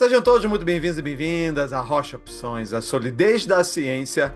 Sejam todos muito bem-vindos e bem-vindas à Rocha Opções, a solidez da ciência.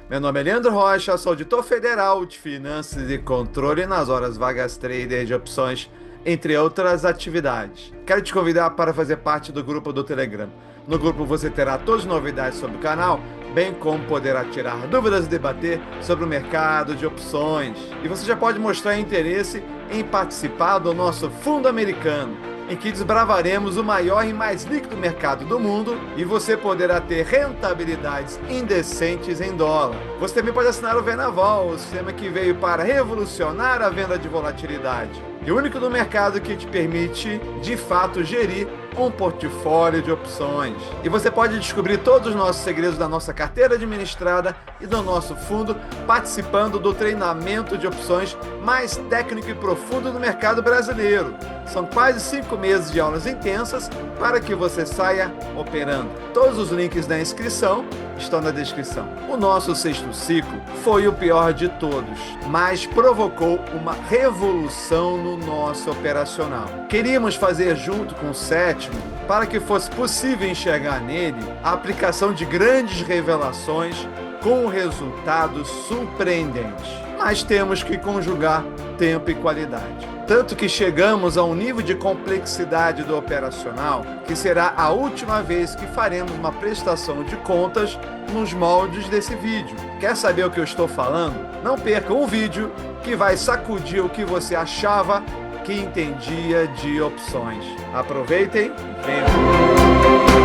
Meu nome é Leandro Rocha, sou auditor federal de finanças e controle nas horas vagas trader de opções, entre outras atividades. Quero te convidar para fazer parte do grupo do Telegram. No grupo você terá todas as novidades sobre o canal, bem como poderá tirar dúvidas e debater sobre o mercado de opções. E você já pode mostrar interesse em participar do nosso fundo americano, em que desbravaremos o maior e mais líquido mercado do mundo e você poderá ter rentabilidades indecentes em dólar. Você também pode assinar o Venaval, o sistema que veio para revolucionar a venda de volatilidade e o único no mercado que te permite, de fato, gerir um portfólio de opções. E você pode descobrir todos os nossos segredos da nossa carteira administrada e do nosso fundo participando do treinamento de opções mais técnico e profundo do mercado brasileiro. São quase 5 meses de aulas intensas para que você saia operando. Todos os links da inscrição estão na descrição. O nosso sexto ciclo foi o pior de todos, mas provocou uma revolução no nosso operacional. Queríamos fazer junto com o sétimo para que fosse possível enxergar nele a aplicação de grandes revelações com resultados surpreendentes. Mas temos que conjugar tempo e qualidade. Tanto que chegamos a um nível de complexidade do operacional que será a última vez que faremos uma prestação de contas nos moldes desse vídeo. Quer saber o que eu estou falando? Não perca um vídeo que vai sacudir o que você achava que entendia de opções. Aproveitem e venham!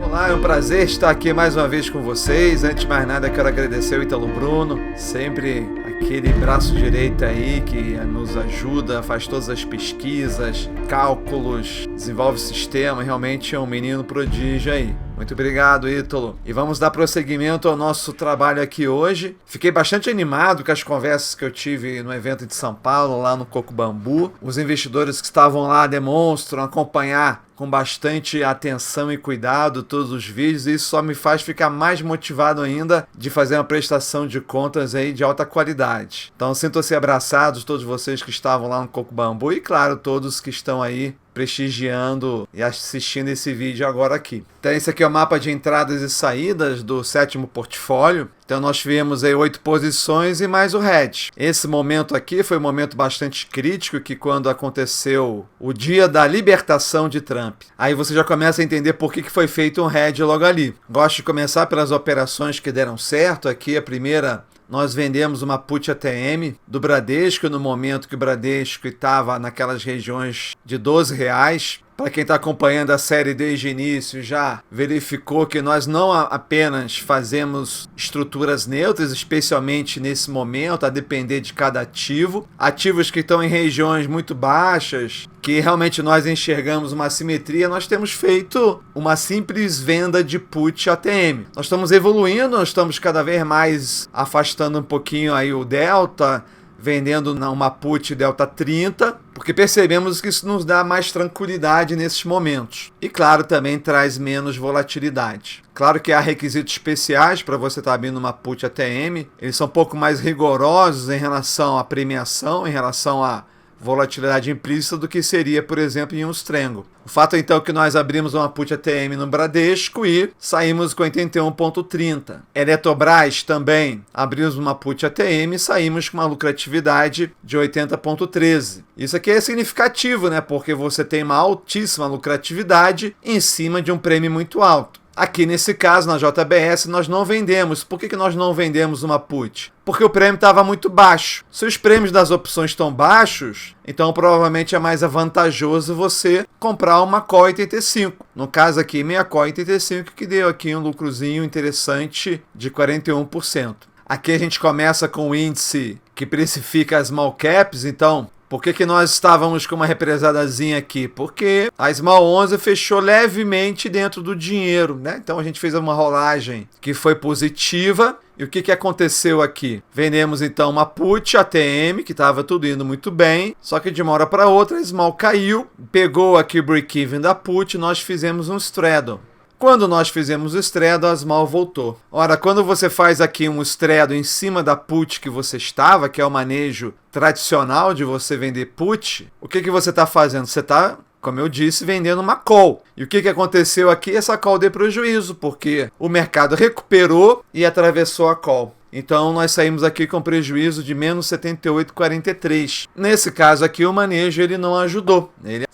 Olá, é um prazer estar aqui mais uma vez com vocês. Antes de mais nada, quero agradecer ao Ítalo Bruno, sempre aquele braço direito aí que nos ajuda, faz todas as pesquisas, cálculos, desenvolve sistema, realmente é um menino prodígio aí. Muito obrigado, Ítalo. E vamos dar prosseguimento ao nosso trabalho aqui hoje. Fiquei bastante animado com as conversas que eu tive no evento de São Paulo, lá no Coco Bambu. Os investidores que estavam lá demonstram acompanhar com bastante atenção e cuidado todos os vídeos, e isso só me faz ficar mais motivado ainda de fazer uma prestação de contas aí de alta qualidade. Então sintam-se abraçados todos vocês que estavam lá no Coco Bambu e, claro, todos que estão aí prestigiando e assistindo esse vídeo agora aqui. Então esse aqui é o mapa de entradas e saídas do sétimo portfólio. Então nós tivemos aí 8 posições e mais o hedge. Esse momento aqui foi um momento bastante crítico, que quando aconteceu o dia da libertação de Trump. Aí você já começa a entender por que foi feito um hedge logo ali. Gosto de começar pelas operações que deram certo. Aqui a primeira, nós vendemos uma put ATM do Bradesco no momento que o Bradesco estava naquelas regiões de R$12. Para quem está acompanhando a série desde o início, já verificou que nós não apenas fazemos estruturas neutras, especialmente nesse momento, a depender de cada ativo. Ativos que estão em regiões muito baixas, que realmente nós enxergamos uma assimetria, nós temos feito uma simples venda de put ATM. Nós estamos evoluindo, nós estamos cada vez mais afastando um pouquinho aí o delta, vendendo uma put delta 30, porque percebemos que isso nos dá mais tranquilidade nesses momentos. E claro, também traz menos volatilidade. Claro que há requisitos especiais para você estar abrindo uma put ATM, eles são um pouco mais rigorosos em relação à premiação, em relação à volatilidade implícita do que seria, por exemplo, em um Strangle. O fato então é que nós abrimos uma put ATM no Bradesco e saímos com 81,30. Eletrobras também abrimos uma put ATM e saímos com uma lucratividade de 80,13. Isso aqui é significativo, né? Porque você tem uma altíssima lucratividade em cima de um prêmio muito alto. Aqui nesse caso, na JBS, nós não vendemos. Por que nós não vendemos uma put? Porque o prêmio estava muito baixo. Se os prêmios das opções estão baixos, então provavelmente é mais vantajoso você comprar uma call 85. No caso aqui, minha call 85, que deu aqui um lucrozinho interessante de 41%. Aqui a gente começa com o índice que precifica as small caps, então por que nós estávamos com uma represadazinha aqui? Porque a Small 11 fechou levemente dentro do dinheiro, né? Então a gente fez uma rolagem que foi positiva. E o que aconteceu aqui? Vendemos então uma put ATM, que estava tudo indo muito bem, só que de uma hora para outra a Small caiu, pegou aqui o break-even da put, nós fizemos um straddle. Quando nós fizemos o straddle, a small voltou. Ora, quando você faz aqui um straddle em cima da put que você estava, que é o manejo tradicional de você vender put, o que você está fazendo? Você está, como eu disse, vendendo uma call. E o que aconteceu aqui? Essa call deu prejuízo, porque o mercado recuperou e atravessou a call. Então, nós saímos aqui com prejuízo de menos 78,43. Nesse caso aqui, o manejo ele não ajudou. Ele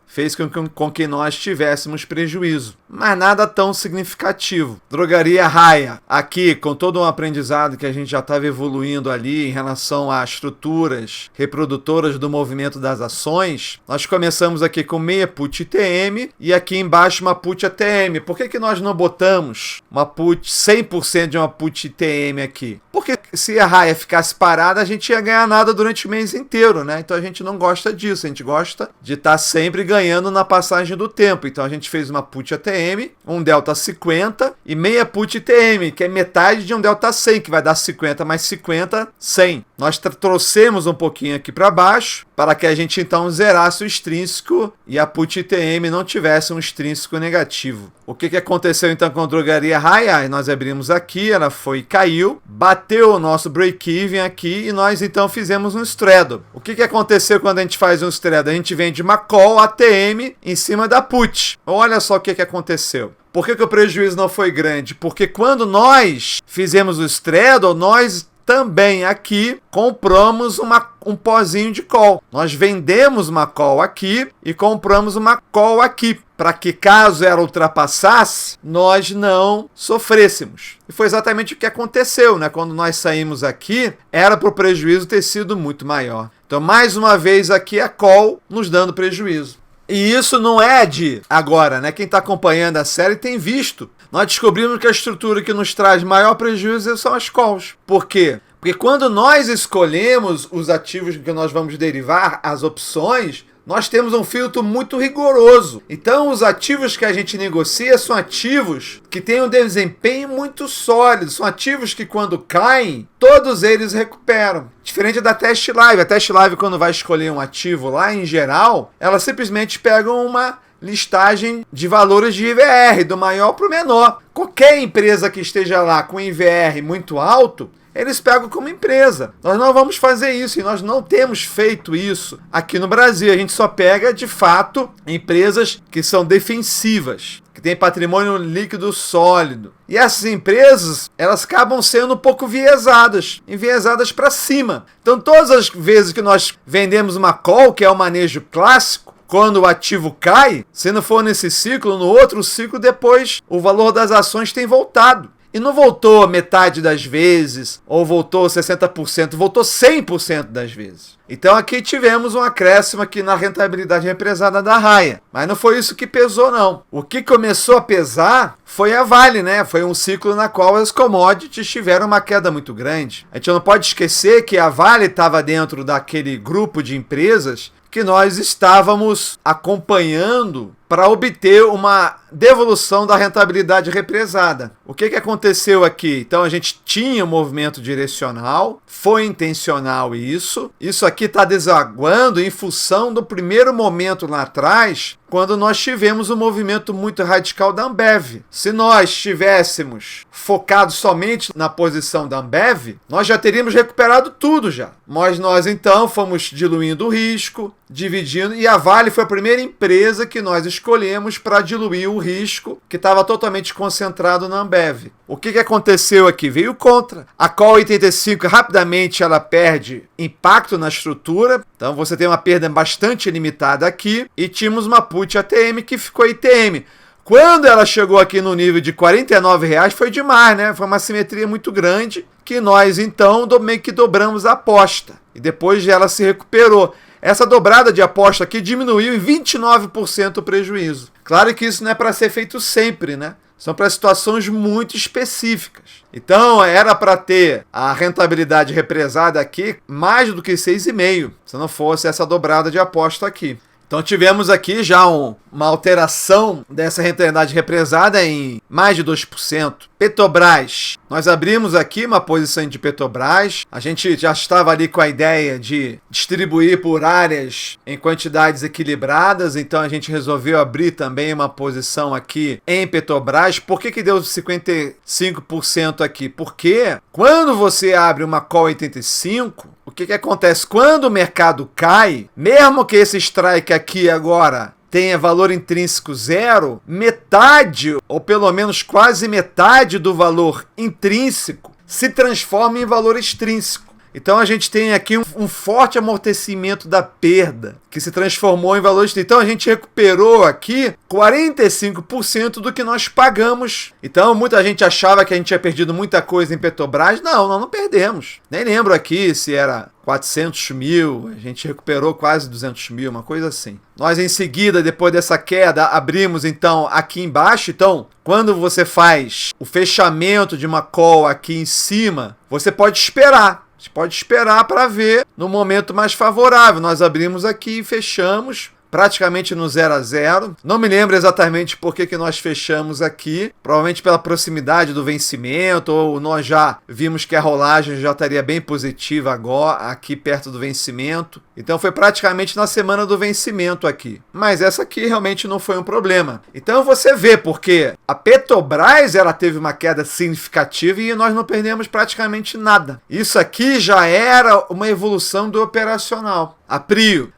fez com que nós tivéssemos prejuízo. Mas nada tão significativo. Drogaria Raia, aqui com todo um aprendizado que a gente já estava evoluindo ali em relação a estruturas reprodutoras do movimento das ações, nós começamos aqui com meia put ITM e aqui embaixo uma put ATM. Por que nós não botamos uma put 100% de uma put ITM aqui? Porque se a raia ficasse parada, a gente ia ganhar nada durante o mês inteiro, né? Então a gente não gosta disso, a gente gosta de estar sempre ganhando na passagem do tempo. Então a gente fez uma put ATM, um delta 50 e meia put ITM, que é metade de um delta 100, que vai dar 50 mais 50, 100. Nós trouxemos um pouquinho aqui para baixo, para que a gente então zerasse o extrínseco e a put ITM não tivesse um extrínseco negativo. O que aconteceu então com a drogaria Raia? Nós abrimos aqui, ela caiu, bateu o nosso break-even aqui e nós então fizemos um straddle. O que aconteceu quando a gente faz um straddle? A gente vende uma call ATM em cima da put. Olha só o que aconteceu. Por que o prejuízo não foi grande? Porque quando nós fizemos o straddle, nós também aqui compramos um pozinho de call. Nós vendemos uma call aqui e compramos uma call aqui, para que caso ela ultrapassasse, nós não sofrêssemos. E foi exatamente o que aconteceu, né? Quando nós saímos aqui, era para o prejuízo ter sido muito maior. Então, mais uma vez aqui, a call nos dando prejuízo. E isso não é de agora, né? Quem está acompanhando a série tem visto. Nós descobrimos que a estrutura que nos traz maior prejuízo são as calls. Por quê? Porque quando nós escolhemos os ativos que nós vamos derivar, as opções, nós temos um filtro muito rigoroso. Então, os ativos que a gente negocia são ativos que têm um desempenho muito sólido. São ativos que, quando caem, todos eles recuperam. Diferente da Test Live. A Test Live, quando vai escolher um ativo lá, em geral, ela simplesmente pega uma listagem de valores de IVR, do maior para o menor. Qualquer empresa que esteja lá com IVR muito alto, eles pegam como empresa. Nós não vamos fazer isso e nós não temos feito isso aqui no Brasil. A gente só pega, de fato, empresas que são defensivas, que têm patrimônio líquido sólido. E essas empresas, elas acabam sendo um pouco enviesadas para cima. Então, todas as vezes que nós vendemos uma call, que é o manejo clássico, quando o ativo cai, se não for nesse ciclo, no outro ciclo, depois o valor das ações tem voltado. E não voltou metade das vezes, ou voltou 60%, voltou 100% das vezes. Então aqui tivemos um acréscimo aqui na rentabilidade represada da Raia. Mas não foi isso que pesou, não. O que começou a pesar foi a Vale, né? Foi um ciclo na qual as commodities tiveram uma queda muito grande. A gente não pode esquecer que a Vale estava dentro daquele grupo de empresas que nós estávamos acompanhando para obter uma devolução da rentabilidade represada. O que aconteceu aqui? Então a gente tinha um movimento direcional, foi intencional isso aqui está desaguando em função do primeiro momento lá atrás, quando nós tivemos um movimento muito radical da Ambev. Se nós tivéssemos focado somente na posição da Ambev, nós já teríamos recuperado tudo já. Mas nós então fomos diluindo o risco, dividindo, e a Vale foi a primeira empresa que nós escolhemos para diluir o risco que estava totalmente concentrado na Ambev. O que aconteceu aqui? Veio contra. A Call 85 rapidamente ela perde impacto na estrutura, então você tem uma perda bastante limitada aqui, e tínhamos uma put ATM que ficou ITM. Quando ela chegou aqui no nível de R$49 foi demais, né? Foi uma simetria muito grande que nós então meio que dobramos a aposta e depois ela se recuperou. Essa dobrada de aposta aqui diminuiu em 29% o prejuízo. Claro que isso não é para ser feito sempre, né? São para situações muito específicas. Então, era para ter a rentabilidade represada aqui mais do que 6,5, se não fosse essa dobrada de aposta aqui. Então, tivemos aqui já uma alteração dessa rentabilidade represada em mais de 2%. Petrobras, nós abrimos aqui uma posição de Petrobras, a gente já estava ali com a ideia de distribuir por áreas em quantidades equilibradas, então a gente resolveu abrir também uma posição aqui em Petrobras. Por que deu 55% aqui? Porque quando você abre uma call 85, o que acontece? Quando o mercado cai, mesmo que esse strike aqui agora tenha valor intrínseco zero, metade, ou pelo menos quase metade do valor intrínseco se transforma em valor extrínseco. Então a gente tem aqui um forte amortecimento da perda, que se transformou em valor extrínseco. Então a gente recuperou aqui 45% do que nós pagamos. Então muita gente achava que a gente tinha perdido muita coisa em Petrobras. Não, nós não perdemos. Nem lembro aqui se era 400 mil, a gente recuperou quase 200 mil, uma coisa assim. Nós em seguida, depois dessa queda, abrimos então aqui embaixo. Então, quando você faz o fechamento de uma call aqui em cima, você pode esperar. Você pode esperar para ver no momento mais favorável. Nós abrimos aqui e fechamos praticamente no 0 a 0. Não me lembro exatamente por que nós fechamos aqui. Provavelmente pela proximidade do vencimento, ou nós já vimos que a rolagem já estaria bem positiva agora, aqui perto do vencimento. Então foi praticamente na semana do vencimento aqui. Mas essa aqui realmente não foi um problema. Então você vê porque a Petrobras ela teve uma queda significativa e nós não perdemos praticamente nada. Isso aqui já era uma evolução do operacional. A Prio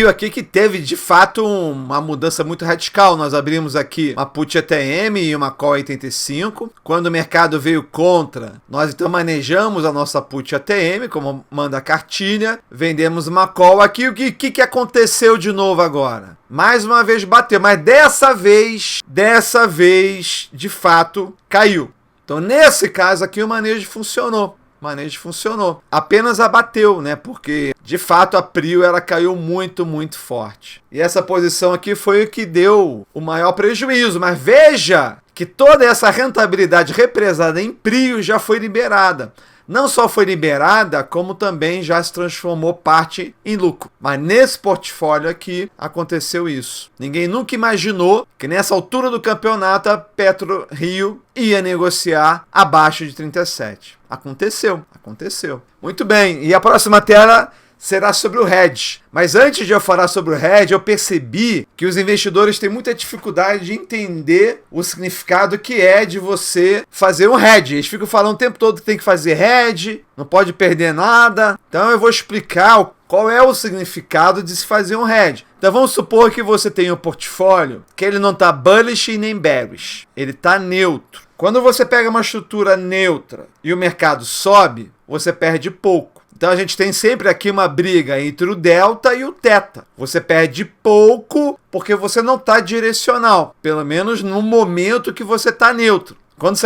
aqui que teve de fato uma mudança muito radical. Nós abrimos aqui uma put ATM e uma call 85. Quando o mercado veio contra, nós então manejamos a nossa put ATM, como manda a cartilha, vendemos uma call aqui. O que aconteceu de novo agora? Mais uma vez bateu, mas dessa vez, de fato, caiu. Então nesse caso aqui o manejo funcionou. Apenas abateu, né? Porque, de fato, a Prio ela caiu muito, muito forte. E essa posição aqui foi o que deu o maior prejuízo. Mas veja que toda essa rentabilidade represada em Prio já foi liberada. Não só foi liberada, como também já se transformou parte em lucro. Mas nesse portfólio aqui aconteceu isso. Ninguém nunca imaginou que nessa altura do campeonato a PetroRio ia negociar abaixo de 37. Aconteceu. Muito bem, e a próxima tela será sobre o hedge. Mas antes de eu falar sobre o hedge, eu percebi que os investidores têm muita dificuldade de entender o significado que é de você fazer um hedge. Eles ficam falando o tempo todo que tem que fazer hedge, não pode perder nada. Então eu vou explicar qual é o significado de se fazer um hedge. Então vamos supor que você tem um portfólio que ele não está bullish e nem bearish. Ele está neutro. Quando você pega uma estrutura neutra e o mercado sobe, você perde pouco. Então a gente tem sempre aqui uma briga entre o delta e o teta. Você perde pouco porque você não está direcional, pelo menos no momento que você está neutro. Quando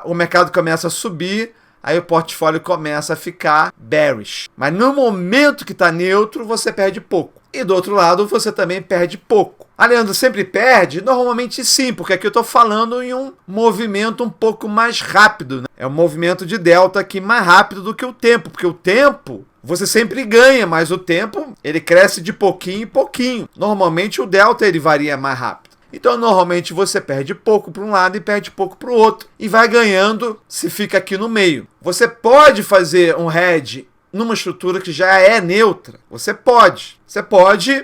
o mercado começa a subir, aí o portfólio começa a ficar bearish. Mas no momento que está neutro, você perde pouco. E do outro lado, você também perde pouco. A Leandro sempre perde? Normalmente sim, porque aqui eu estou falando em um movimento um pouco mais rápido, né? É um movimento de delta aqui mais rápido do que o tempo, porque o tempo você sempre ganha, mas o tempo ele cresce de pouquinho em pouquinho. Normalmente o delta ele varia mais rápido. Então, normalmente você perde pouco para um lado e perde pouco para o outro. E vai ganhando se fica aqui no meio. Você pode fazer um hedge numa estrutura que já é neutra. Você pode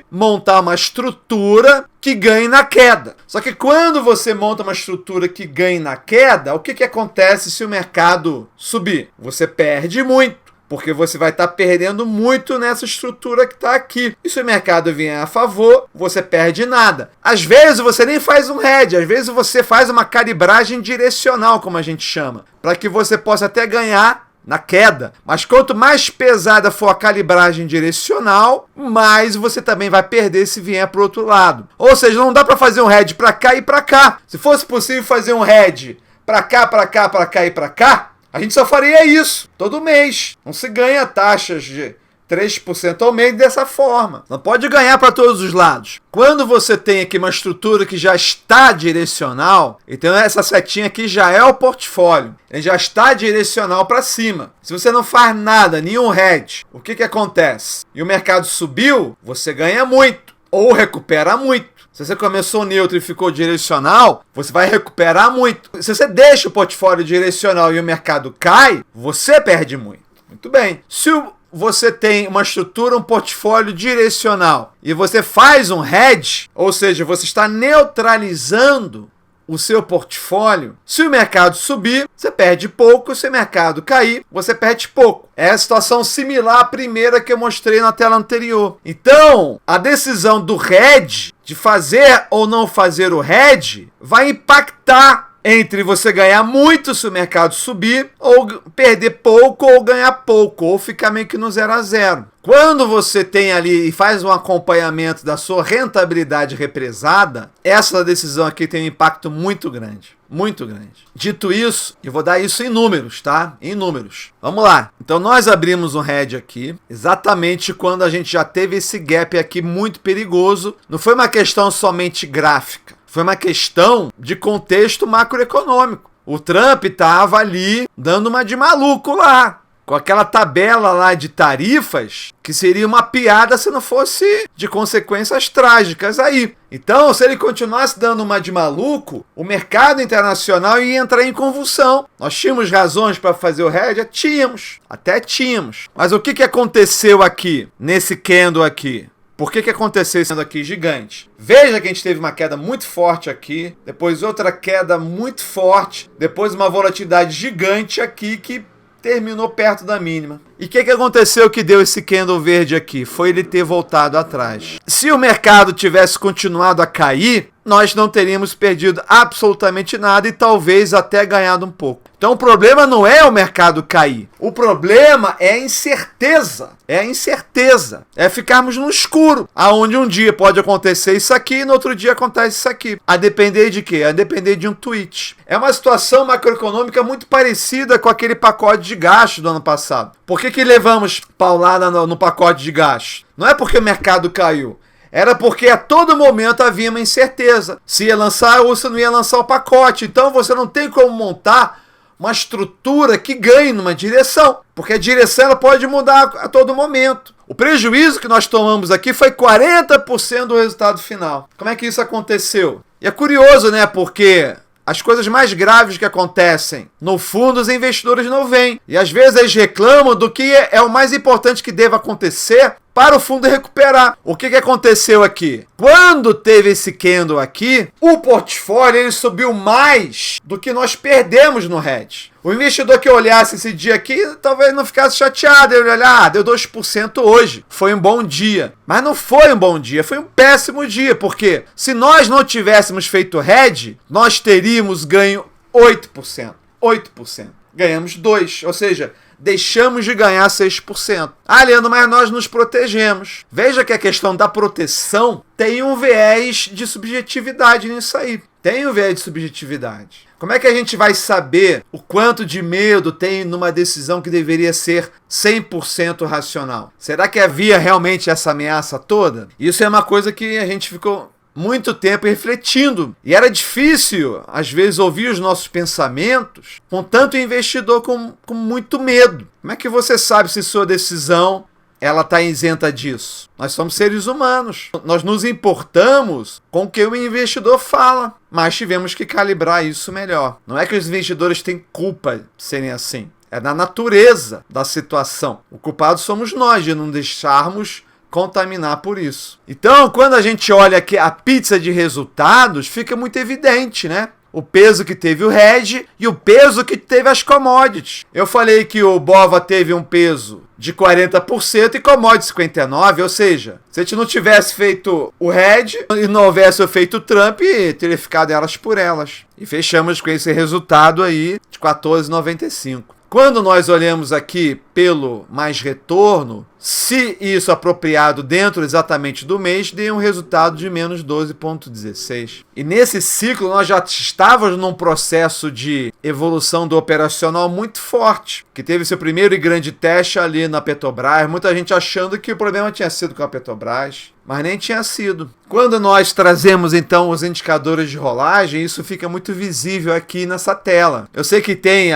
montar uma estrutura que ganhe na queda. Só que quando você monta uma estrutura que ganhe na queda, o que acontece se o mercado subir? Você perde muito. Porque você vai estar perdendo muito nessa estrutura que está aqui. E se o mercado vier a favor, você perde nada. Às vezes você nem faz um hedge, às vezes você faz uma calibragem direcional, como a gente chama, para que você possa até ganhar na queda. Mas quanto mais pesada for a calibragem direcional, mais você também vai perder se vier para o outro lado. Ou seja, não dá para fazer um hedge para cá e para cá. Se fosse possível fazer um hedge para cá, para cá, para cá e para cá, a gente só faria isso todo mês. Não se ganha taxas de 3% ao mês dessa forma. Não pode ganhar para todos os lados. Quando você tem aqui uma estrutura que já está direcional, então essa setinha aqui já é o portfólio. Ele já está direcional para cima. Se você não faz nada, nenhum hedge, o que acontece? E o mercado subiu, você ganha muito. ou recupera muito. Se você começou neutro e ficou direcional, você vai recuperar muito. Se você deixa o portfólio direcional e o mercado cai, você perde muito. Muito bem. Se você tem uma estrutura, um portfólio direcional e você faz um hedge, ou seja, você está neutralizando o seu portfólio, se o mercado subir, você perde pouco, se o mercado cair, você perde pouco. É a situação similar à primeira que eu mostrei na tela anterior. Então, a decisão do hedge, de fazer ou não fazer o hedge, vai impactar entre você ganhar muito se o mercado subir, ou perder pouco, ou ganhar pouco, ou ficar meio que no 0 a 0. Quando você tem ali e faz um acompanhamento da sua rentabilidade represada, essa decisão aqui tem um impacto muito grande. Muito grande. Dito isso, eu vou dar isso em números, tá? Em números. Vamos lá. Então, nós abrimos um hedge aqui, exatamente quando a gente já teve esse gap aqui muito perigoso. Não foi uma questão somente gráfica. Foi uma questão de contexto macroeconômico. O Trump estava ali dando uma de maluco lá, com aquela tabela lá de tarifas, que seria uma piada se não fosse de consequências trágicas aí. Então, se ele continuasse dando uma de maluco, o mercado internacional ia entrar em convulsão. Nós tínhamos razões para fazer o hedge? Tínhamos, até tínhamos. Mas o que aconteceu aqui, nesse candle aqui? Por que aconteceu isso aqui gigante? Veja que a gente teve uma queda muito forte aqui, depois outra queda muito forte, depois uma volatilidade gigante aqui que terminou perto da mínima. E o que aconteceu que deu esse candle verde aqui? Foi ele ter voltado atrás. Se o mercado tivesse continuado a cair, nós não teríamos perdido absolutamente nada e talvez até ganhado um pouco. Então o problema não é o mercado cair. O problema é a incerteza. É a incerteza. É ficarmos no escuro. Aonde um dia pode acontecer isso aqui e no outro dia acontece isso aqui. A depender de quê? A depender de um tweet. É uma situação macroeconômica muito parecida com aquele pacote de gastos do ano passado. Por que levamos paulada no pacote de gastos? Não é porque o mercado caiu. Era porque a todo momento havia uma incerteza. Se ia lançar ou se não ia lançar o pacote. Então você não tem como montar uma estrutura que ganhe numa direção. Porque a direção ela pode mudar a todo momento. O prejuízo que nós tomamos aqui foi 40% do resultado final. Como é que isso aconteceu? E é curioso, né? Porque as coisas mais graves que acontecem, no fundo, os investidores não veem. E às vezes eles reclamam do que é o mais importante que deva acontecer para o fundo recuperar. O que aconteceu aqui? Quando teve esse candle aqui, o portfólio ele subiu mais do que nós perdemos no hedge. O investidor que olhasse esse dia aqui, talvez não ficasse chateado. Ele olhar, deu 2% hoje. Foi um bom dia. Mas não foi um bom dia, foi um péssimo dia. Porque se nós não tivéssemos feito hedge, nós teríamos ganho 8%. 8%. Ganhamos 2%. Ou seja, deixamos de ganhar 6%. Ah, Leandro, mas nós nos protegemos. Veja que a questão da proteção tem um viés de subjetividade nisso aí. Tem um viés de subjetividade. Como é que a gente vai saber o quanto de medo tem numa decisão que deveria ser 100% racional? Será que havia realmente essa ameaça toda? Isso é uma coisa que a gente ficou muito tempo refletindo. E era difícil, às vezes, ouvir os nossos pensamentos com tanto investidor com muito medo. Como é que você sabe se sua decisão ela está isenta disso? Nós somos seres humanos. Nós nos importamos com o que o investidor fala, mas tivemos que calibrar isso melhor. Não é que os investidores têm culpa de serem assim. É da natureza da situação. O culpado somos nós de não deixarmos contaminar por isso. Então, quando a gente olha aqui a pizza de resultados, fica muito evidente, né? O peso que teve o hedge e o peso que teve as commodities. Eu falei que o BOVA teve um peso de 40% e commodities 59%, ou seja, se a gente não tivesse feito o hedge e não houvesse feito o Trump, teria ficado elas por elas. E fechamos com esse resultado aí de 14,95. Quando nós olhamos aqui pelo mais retorno, se isso apropriado dentro exatamente do mês, deu um resultado de menos 12,16. E nesse ciclo nós já estávamos num processo de evolução do operacional muito forte, que teve seu primeiro e grande teste ali na Petrobras, muita gente achando que o problema tinha sido com a Petrobras, mas nem tinha sido. Quando nós trazemos então os indicadores de rolagem, isso fica muito visível aqui nessa tela. Eu sei que tem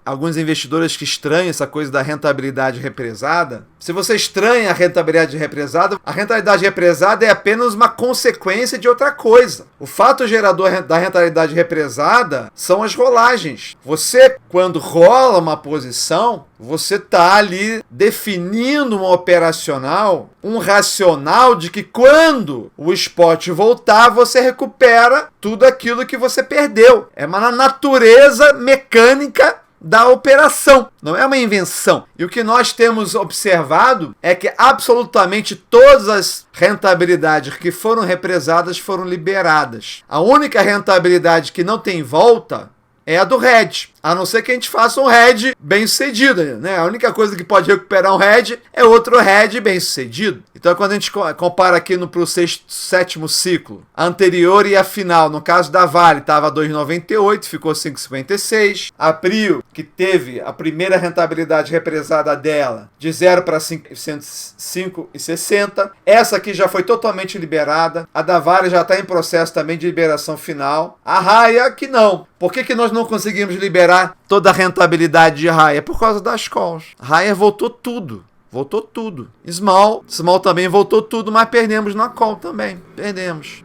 alguns investidores que estranham essa coisa da rentabilidade represada. Se você estranha a rentabilidade represada é apenas uma consequência de outra coisa. O fato gerador da rentabilidade represada são as rolagens. Você, quando rola uma posição, você está ali definindo um operacional, um racional de que quando o spot voltar, você recupera tudo aquilo que você perdeu. É uma natureza mecânica da operação, não é uma invenção. E o que nós temos observado é que absolutamente todas as rentabilidades que foram represadas foram liberadas. A única rentabilidade que não tem volta é a do hedge, a não ser que a gente faça um hedge bem sucedido, né? A única coisa que pode recuperar um hedge é outro hedge bem sucedido. Então, quando a gente compara aqui para o sétimo ciclo, a anterior e a final, no caso da Vale, estava 2,98, ficou 5,56. A Prio, que teve a primeira rentabilidade represada dela, de 0 para 5,60. Essa aqui já foi totalmente liberada. A da Vale já está em processo também de liberação final. A Raia, que não. Por que nós não conseguimos liberar toda a rentabilidade de Raia? Por causa das calls. Raia voltou tudo. Voltou tudo. Small também voltou tudo, mas perdemos na call também.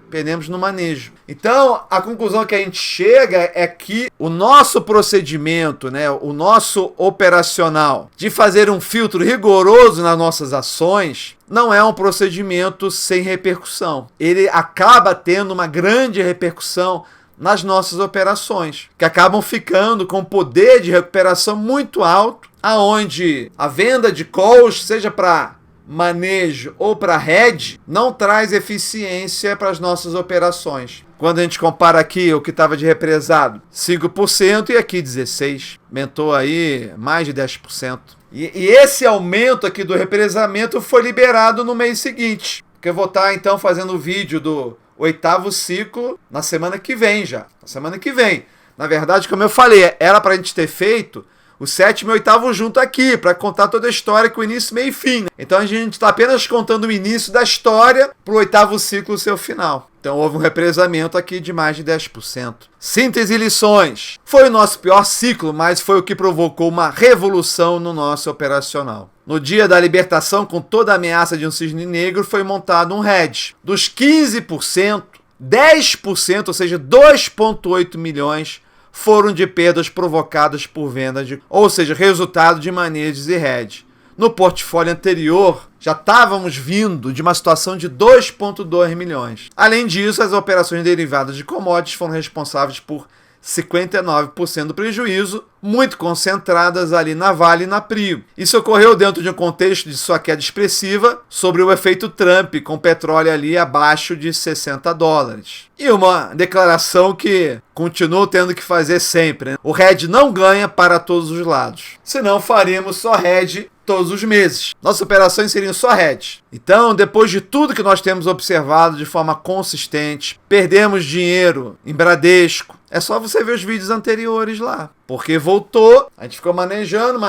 Perdemos no manejo. Então, a conclusão que a gente chega é que o nosso procedimento, né, o nosso operacional de fazer um filtro rigoroso nas nossas ações não é um procedimento sem repercussão. Ele acaba tendo uma grande repercussão nas nossas operações, que acabam ficando com poder de recuperação muito alto, aonde a venda de calls, seja para manejo ou para hedge, não traz eficiência para as nossas operações. Quando a gente compara aqui o que estava de represado, 5% e aqui 16%, aumentou aí mais de 10%. E esse aumento aqui do represamento foi liberado no mês seguinte, que eu vou estar então fazendo o vídeo do 8º ciclo na semana que vem já. Na semana que vem. Na verdade, como eu falei, era para a gente ter feito o 7º e 8º junto aqui, para contar toda a história com início, meio e fim. Né? Então a gente está apenas contando o início da história para o 8º ciclo, seu final. Então houve um represamento aqui de mais de 10%. Síntese e lições. Foi o nosso pior ciclo, mas foi o que provocou uma revolução no nosso operacional. No dia da libertação, com toda a ameaça de um cisne negro, foi montado um hedge. Dos 15%, 10%, ou seja, 2,8 milhões, foram de perdas provocadas por venda, ou seja, resultado de manejos e hedge. No portfólio anterior, já estávamos vindo de uma situação de 2,2 milhões. Além disso, as operações derivadas de commodities foram responsáveis por 59% do prejuízo, muito concentradas ali na Vale e na Prio. Isso ocorreu dentro de um contexto de sua queda expressiva sobre o efeito Trump, com petróleo ali abaixo de $60. E uma declaração que continuo tendo que fazer sempre, né? O hedge não ganha para todos os lados. Senão faríamos só hedge todos os meses. Nossas operações seriam só hedge. Então, depois de tudo que nós temos observado de forma consistente, perdemos dinheiro em Bradesco. É só você ver os vídeos anteriores lá. Porque voltou, a gente ficou manejando,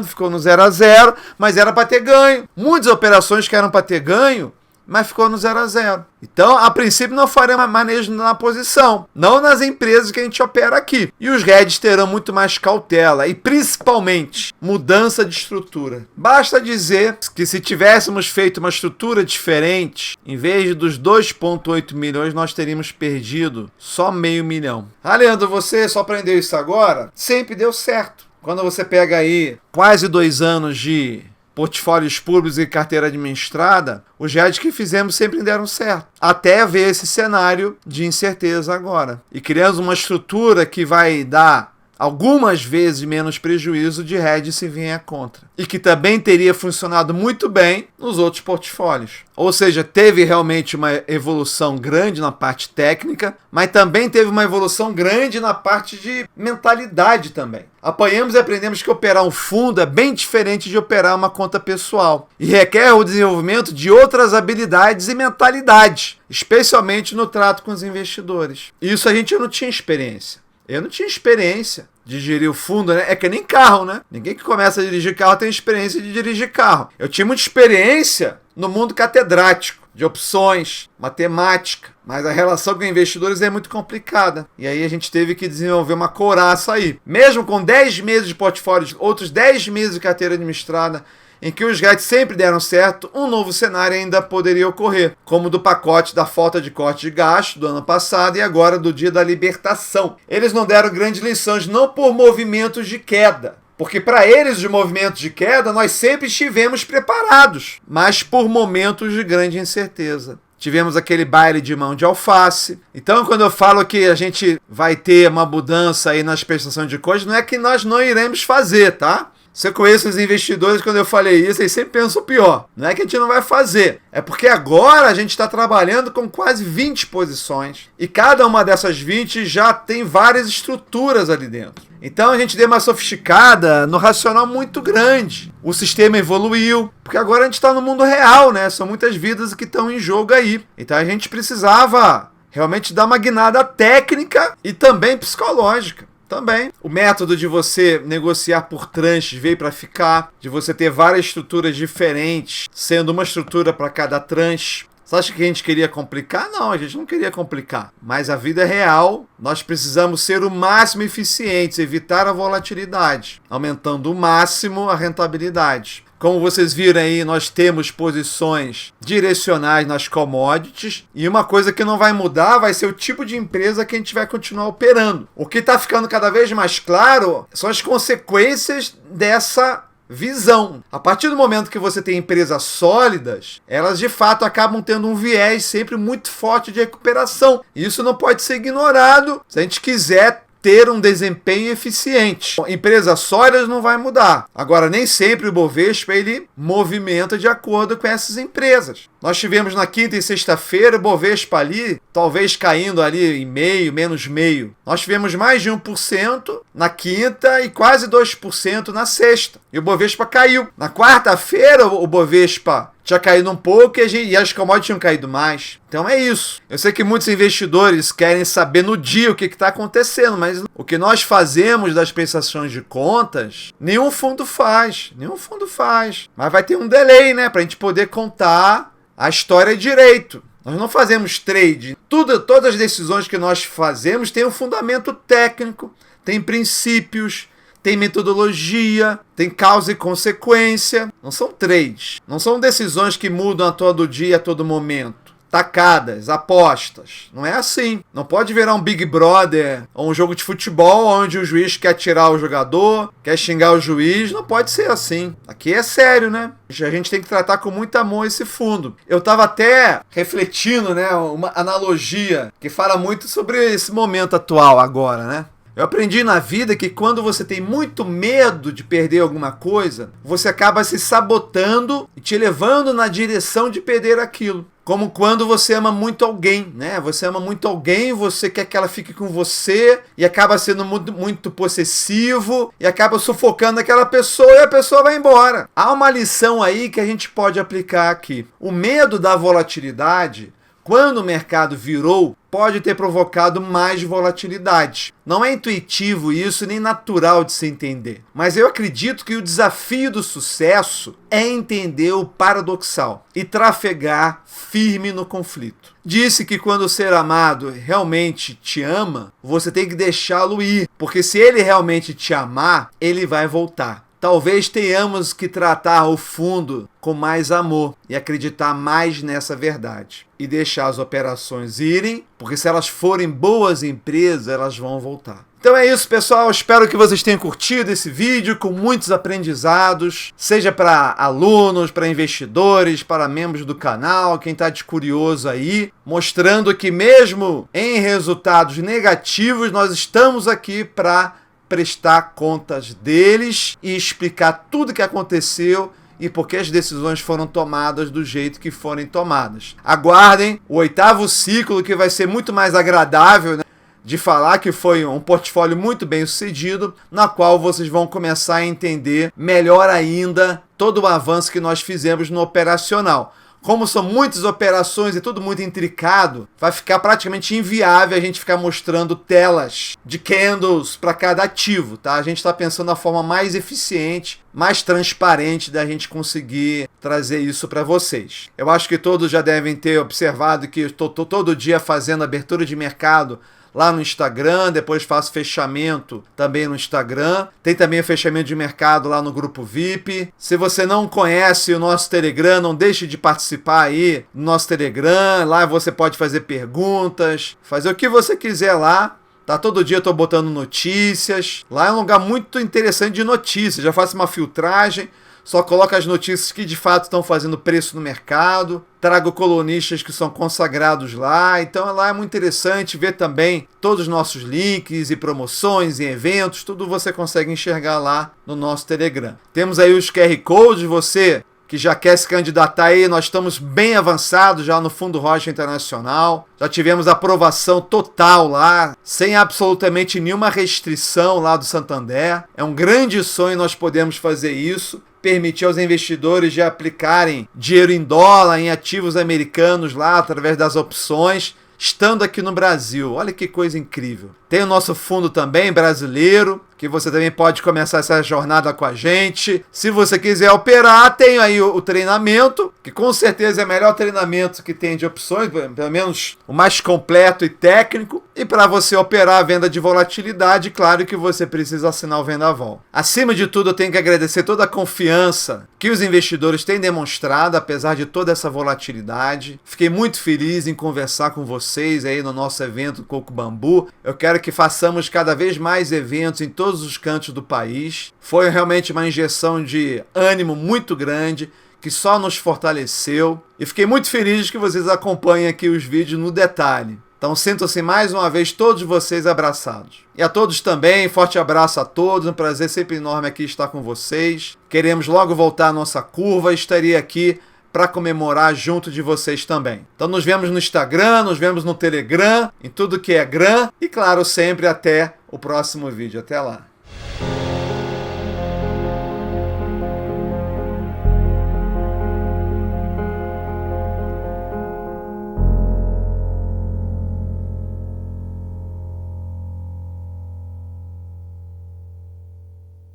ficou no 0 a 0, mas era para ter ganho. Muitas operações que eram para ter ganho, mas ficou no 0 a 0. Então, a princípio, não faremos manejo na posição, não nas empresas que a gente opera aqui. E os hedges terão muito mais cautela e, principalmente, mudança de estrutura. Basta dizer que se tivéssemos feito uma estrutura diferente, em vez dos 2,8 milhões, nós teríamos perdido só $0,5 milhão. Ah, Leandro, você só aprendeu isso agora? Sempre deu certo. Quando você pega aí quase 2 anos de portfólios públicos e carteira administrada, os hedges que fizemos sempre deram certo. Até ver esse cenário de incerteza agora. E criamos uma estrutura que vai dar algumas vezes menos prejuízo de hedge se vier contra. E que também teria funcionado muito bem nos outros portfólios. Ou seja, teve realmente uma evolução grande na parte técnica, mas também teve uma evolução grande na parte de mentalidade também. Apanhamos e aprendemos que operar um fundo é bem diferente de operar uma conta pessoal. E requer o desenvolvimento de outras habilidades e mentalidades, especialmente no trato com os investidores. Isso a gente não tinha experiência. Eu não tinha experiência de gerir o fundo, né? É que nem carro, né? Ninguém que começa a dirigir carro tem experiência de dirigir carro. Eu tinha muita experiência no mundo catedrático. de opções, matemática, mas a relação com investidores é muito complicada. E aí a gente teve que desenvolver uma couraça aí. Mesmo com 10 meses de portfólio, outros 10 meses de carteira administrada, em que os guides sempre deram certo, um novo cenário ainda poderia ocorrer, como do pacote da falta de corte de gasto do ano passado e agora do dia da libertação. Eles não deram grandes lições, não por movimentos de queda, porque para eles os movimentos de queda nós sempre estivemos preparados, mas por momentos de grande incerteza. Tivemos aquele baile de mão de alface. Então, quando eu falo que a gente vai ter uma mudança aí nas prestações de contas, não é que nós não iremos fazer, tá? Se eu conheço os investidores, quando eu falei isso, eles sempre pensam o pior. Não é que a gente não vai fazer. É porque agora a gente está trabalhando com quase 20 posições. E cada uma dessas 20 já tem várias estruturas ali dentro. Então a gente deu uma sofisticada no racional muito grande. O sistema evoluiu. Porque agora a gente está no mundo real, né? São muitas vidas que estão em jogo aí. Então a gente precisava realmente dar uma guinada técnica e também psicológica. Também. O método de você negociar por tranches veio para ficar, de você ter várias estruturas diferentes, sendo uma estrutura para cada tranche. Você acha que a gente queria complicar? Não, a gente não queria complicar. Mas a vida é real, nós precisamos ser o máximo eficientes, evitar a volatilidade, aumentando o máximo a rentabilidade. Como vocês viram aí, nós temos posições direcionais nas commodities e uma coisa que não vai mudar vai ser o tipo de empresa que a gente vai continuar operando. O que está ficando cada vez mais claro são as consequências dessa visão. A partir do momento que você tem empresas sólidas, elas de fato acabam tendo um viés sempre muito forte de recuperação. Isso não pode ser ignorado se a gente quiser ter um desempenho eficiente. Empresas sólidas não vai mudar. Agora, nem sempre o Bovespa ele movimenta de acordo com essas empresas. Nós tivemos na quinta e sexta-feira o Bovespa ali, talvez caindo ali em meio, menos meio. Nós tivemos mais de 1% na quinta e quase 2% na sexta. E o Bovespa caiu. Na quarta-feira o Bovespa tinha caído um pouco e as commodities tinham caído mais. Então é isso. Eu sei que muitos investidores querem saber no dia o que está acontecendo, mas o que nós fazemos das prestações de contas, nenhum fundo faz. Nenhum fundo faz. Mas vai ter um delay, né? Para a gente poder contar a história direito. Nós não fazemos trade. Todas as decisões que nós fazemos têm um fundamento técnico, tem princípios, tem metodologia, tem causa e consequência. Não são trades. Não são decisões que mudam a todo dia, a todo momento. Tacadas, apostas. Não é assim. Não pode virar um Big Brother ou um jogo de futebol onde o juiz quer tirar o jogador, quer xingar o juiz. Não pode ser assim. Aqui é sério, né? A gente tem que tratar com muito amor esse fundo. Eu estava até refletindo, né, uma analogia que fala muito sobre esse momento atual agora, né? Eu aprendi na vida que quando você tem muito medo de perder alguma coisa, você acaba se sabotando e te levando na direção de perder aquilo. Como quando você ama muito alguém, né? Você ama muito alguém, você quer que ela fique com você e acaba sendo muito, muito possessivo e acaba sufocando aquela pessoa e a pessoa vai embora. Há uma lição aí que a gente pode aplicar aqui. O medo da volatilidade, quando o mercado virou, pode ter provocado mais volatilidade. Não é intuitivo isso, nem natural de se entender. Mas eu acredito que o desafio do sucesso é entender o paradoxal e trafegar firme no conflito. Disse que quando o ser amado realmente te ama, você tem que deixá-lo ir, porque se ele realmente te amar, ele vai voltar. Talvez tenhamos que tratar o fundo com mais amor e acreditar mais nessa verdade. E deixar as operações irem, porque se elas forem boas empresas, elas vão voltar. Então é isso, pessoal. Espero que vocês tenham curtido esse vídeo com muitos aprendizados, seja para alunos, para investidores, para membros do canal, quem está de curioso aí, mostrando que mesmo em resultados negativos, nós estamos aqui para prestar contas deles e explicar tudo o que aconteceu e por que as decisões foram tomadas do jeito que foram tomadas. Aguardem o 8º ciclo, que vai ser muito mais agradável, né, de falar, que foi um portfólio muito bem sucedido, na qual vocês vão começar a entender melhor ainda todo o avanço que nós fizemos no operacional. como são muitas operações e tudo muito intricado, vai ficar praticamente inviável a gente ficar mostrando telas de candles para cada ativo, tá? A gente está pensando na forma mais eficiente, mais transparente da gente conseguir trazer isso para vocês. Eu acho que todos já devem ter observado que eu estou todo dia fazendo abertura de mercado lá no Instagram, depois faço fechamento também no Instagram. Tem também o fechamento de mercado lá no grupo VIP. Se você não conhece o nosso Telegram, não deixe de participar aí no nosso Telegram. Lá você pode fazer perguntas, fazer o que você quiser lá. Tá, todo dia eu tô botando notícias. Lá é um lugar muito interessante de notícias. Já faço uma filtragem, só coloco as notícias que de fato estão fazendo preço no mercado. Trago colunistas que são consagrados lá. Então lá é muito interessante ver também todos os nossos links e promoções e eventos. Tudo você consegue enxergar lá no nosso Telegram. Temos aí os QR Codes. Você que já quer se candidatar aí, nós estamos bem avançados já no Fundo Rocha Internacional. Já tivemos aprovação total lá, sem absolutamente nenhuma restrição lá do Santander. É um grande sonho nós podermos fazer isso, permitir aos investidores de aplicarem dinheiro em dólar, em ativos americanos lá, através das opções, estando aqui no Brasil. Olha que coisa incrível. Tem o nosso fundo também brasileiro, que você também pode começar essa jornada com a gente. Se você quiser operar, tem aí o treinamento, que com certeza é o melhor treinamento que tem de opções, pelo menos o mais completo e técnico. E para você operar a venda de volatilidade, claro que você precisa assinar o Vendaval. Acima de tudo, eu tenho que agradecer toda a confiança que os investidores têm demonstrado, apesar de toda essa volatilidade. Fiquei muito feliz em conversar com vocês aí no nosso evento Coco Bambu. Eu quero que façamos cada vez mais eventos em todos os cantos do país. Foi realmente uma injeção de ânimo muito grande, que só nos fortaleceu. E fiquei muito feliz que vocês acompanhem aqui os vídeos no detalhe. Então sintam-se mais uma vez todos vocês abraçados. E a todos também, forte abraço a todos, um prazer sempre enorme aqui estar com vocês. Queremos logo voltar à nossa curva, estaria aqui para comemorar junto de vocês também. Então nos vemos no Instagram, nos vemos no Telegram, em tudo que é Gran, e claro, sempre até o próximo vídeo. Até lá!